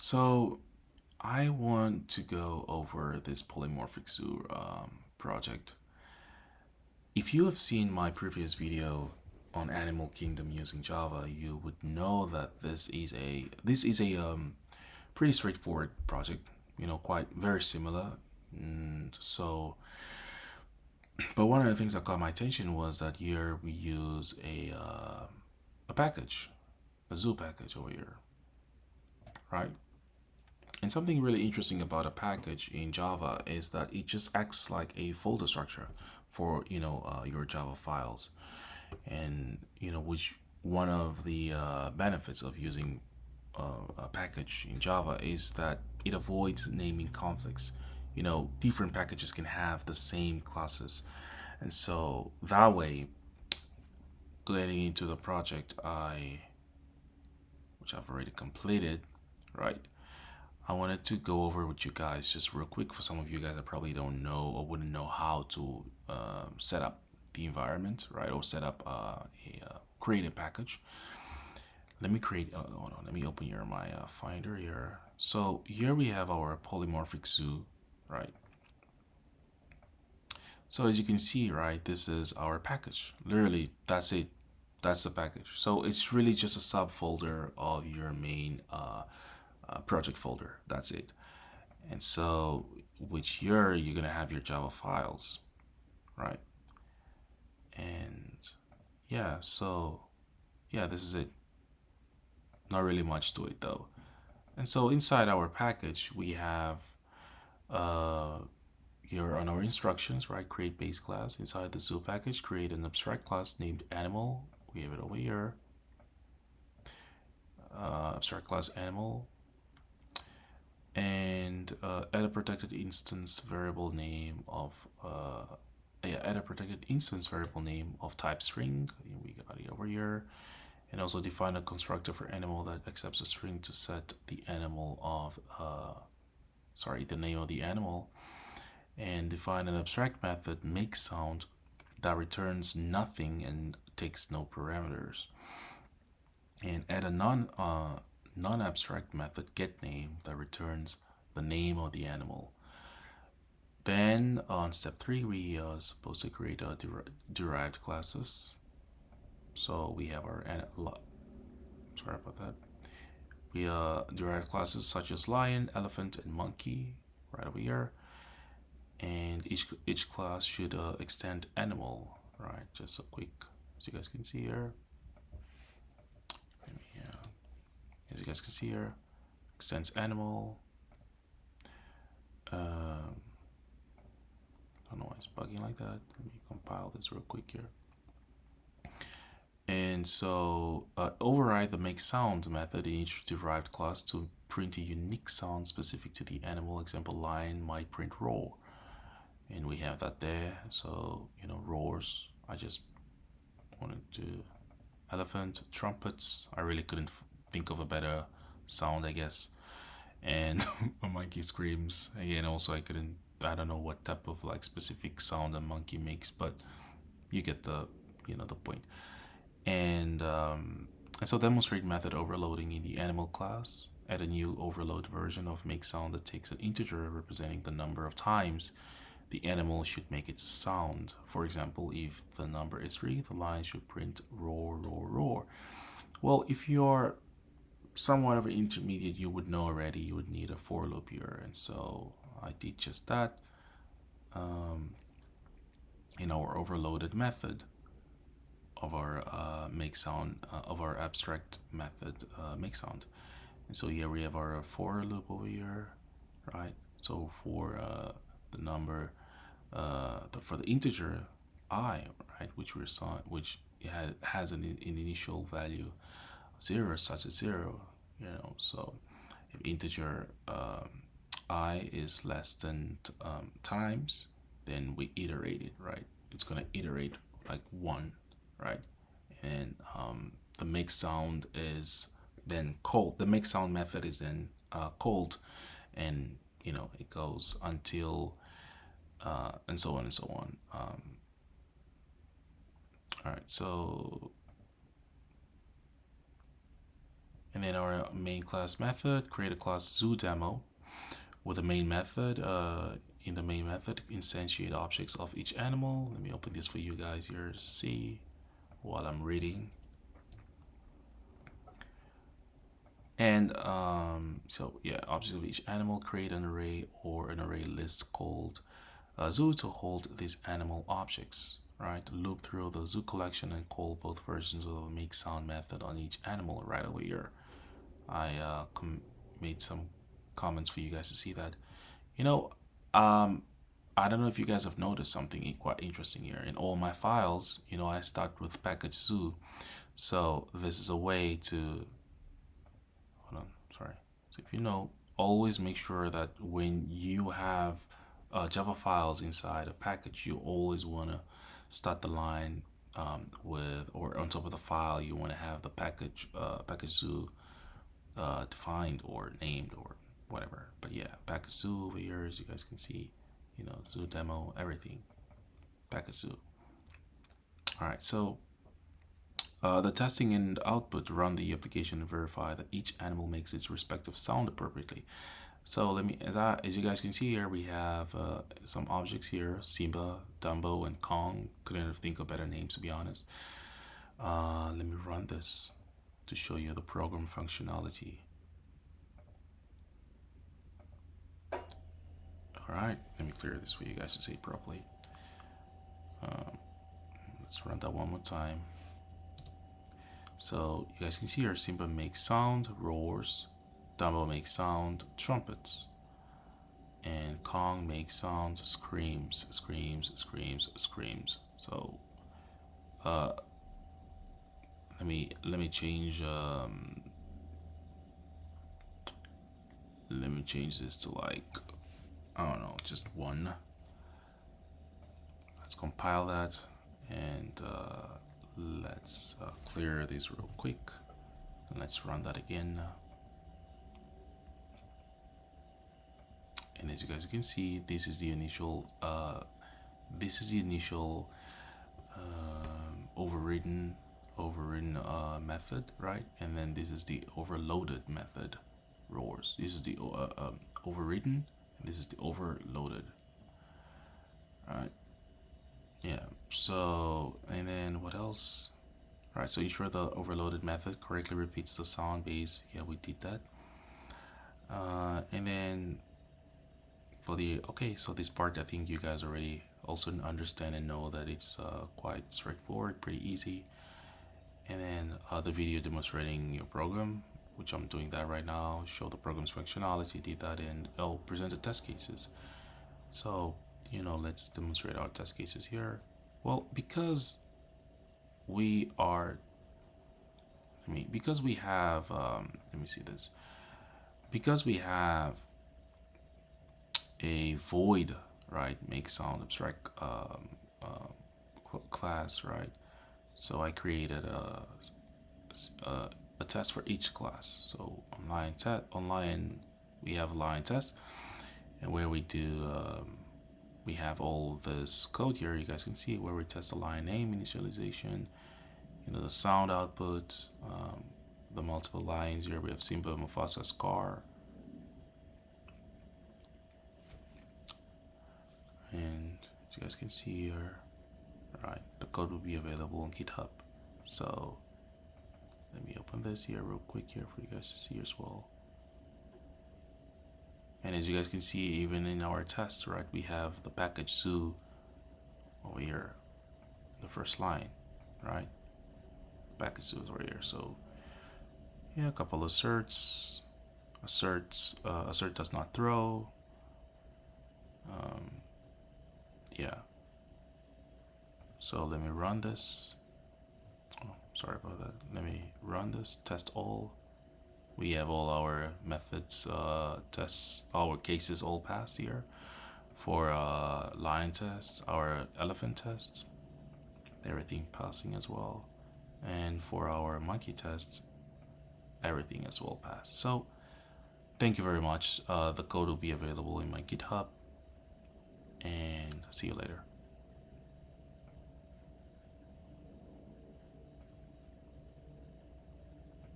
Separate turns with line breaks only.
So I want to go over this Polymorphic Zoo project. If you have seen my previous video on Animal Kingdom using Java, you would know that this is a pretty straightforward project. Quite very similar. But one of the things that caught my attention was that here we use a package, a zoo package over here, right? And something really interesting about a package in Java is that it just acts like a folder structure for your Java files, and which one of the benefits of using a package in Java is that it avoids naming conflicts. Different packages can have the same classes, and so that way, getting into the project, which I've already completed, right? I wanted to go over with you guys just real quick for some of you guys that probably don't know or wouldn't know how to set up the environment, right? Or set up create a package. Let me create, hold on, let me open here my Finder here. So here we have our polymorphic zoo, right? So as you can see, right, this is our package. Literally, that's it. That's the package. So it's really just a subfolder of your main project folder. That's it. And so, which here you're gonna have your Java files, right? And yeah, so yeah, this is it. Not really much to it though. And so inside our package, we have uh, here on our instructions, right? Create base class inside the zoo package. Create an abstract class named animal. We have it over here. Abstract class animal, and add a protected instance variable name of add a protected instance variable name of type string. We got it over here. And also define a constructor for animal that accepts a string to set the animal of the name of the animal, and define an abstract method make sound that returns nothing and takes no parameters, and add a non-abstract method get name that returns the name of the animal. Then on step 3 we are supposed to create a derived classes. So we have our sorry about that. We derived classes such as lion, elephant, and monkey right over here, and each class should extend animal, right? Just a quick, as you guys can see here. Yeah, as you guys can see here, extends animal. I don't know why it's bugging like that. Let me compile this real quick here. And so override the make sound method in each derived class to print a unique sound specific to the animal. Example, lion might print roar, and we have that there. So roars. I just wanted to elephant, trumpets. I really couldn't think of a better sound, I guess. And a monkey screams again. Also, I don't know what type of like specific sound a monkey makes, but you get the point. And so demonstrate method overloading in the animal class. Add a new overload version of make sound that takes an integer representing the number of times the animal should make its sound. For example, if the number is 3, the line should print roar, roar, roar. Well, if you're somewhat of an intermediate, you would know already you would need a for loop here. And so I did just that in our overloaded method of our make sound of our abstract method make sound. And so here we have our for loop over here, right? So for the number for the integer I, right, which we're which has an initial value 0 such as 0, so if integer I is less than times, then we iterate it, right? It's gonna iterate like 1, right? And the make sound is then called. The make sound method is then called, and it goes until and so on and so on. All right, so And then our main class method, create a class zoo demo with the main method. In the main method, instantiate objects of each animal. Let me open this for you guys here to see while I'm reading. And so yeah, objects of each animal, create an array or an array list called zoo to hold these animal objects, right? Loop through the zoo collection and call both versions of the make sound method on each animal right over here. I made some comments for you guys to see that. You know, I don't know if you guys have noticed something quite interesting here. In all my files, I start with package zoo. So this is a way to, hold on, sorry. So if always make sure that when you have Java files inside a package, you always want to start the line with, or on top of the file, you want to have the package zoo defined or named or whatever. But yeah, package zoo over here, as you guys can see, zoo demo, everything, package zoo. All right, so the testing and output run the application and verify that each animal makes its respective sound appropriately. So let me, as you guys can see here, we have some objects here: Simba, Dumbo, and Kong. Couldn't think of better names, to be honest. Let me run this to show you the program functionality. All right, let me clear this for you guys to see it properly. Let's run that one more time. So you guys can see here, Simba makes sound, roars. Dumbo makes sound, trumpets. And Kong makes sound, screams, screams, screams, screams. So let me change let me change this to, like, I don't know, just one. Let's compile that and let's clear this real quick. And let's run that again. And as you guys can see, this is the initial overridden method, right? And then this is the overloaded method, roars. This is the overridden, and this is the overloaded. All right. Yeah. So, and then what else? All right. So ensure the overloaded method correctly repeats the sound base. Yeah, we did that. And then for the, okay, so this part, I think you guys already also understand and know that it's quite straightforward, pretty easy. And then the video demonstrating your program, which I'm doing that right now, show the program's functionality, did that, and I'll present the test cases. So, let's demonstrate our test cases here. Well, because we are, because we have, let me see this, because we have a void, right, make sound abstract class, right? So I created a test for each class. So online we have line test, and where we do we have all this code here. You guys can see where we test the line name initialization, the sound output, the multiple lines here. We have Simba, Mufasa, Scar, and as you guys can see here, right, the code will be available on GitHub. So let me open this here real quick here for you guys to see as well. And as you guys can see, even in our test, right, we have the package zoo over here, the first line, right? Package zoo is over here. So yeah, a couple of asserts, assert does not throw. Yeah. So let me run this. Oh, sorry about that. Let me run this, test all. We have all our methods, tests, our cases all passed here. For lion test, our elephant test, everything passing as well. And for our monkey test, everything as well passed. So thank you very much. The code will be available in my GitHub, and see you later.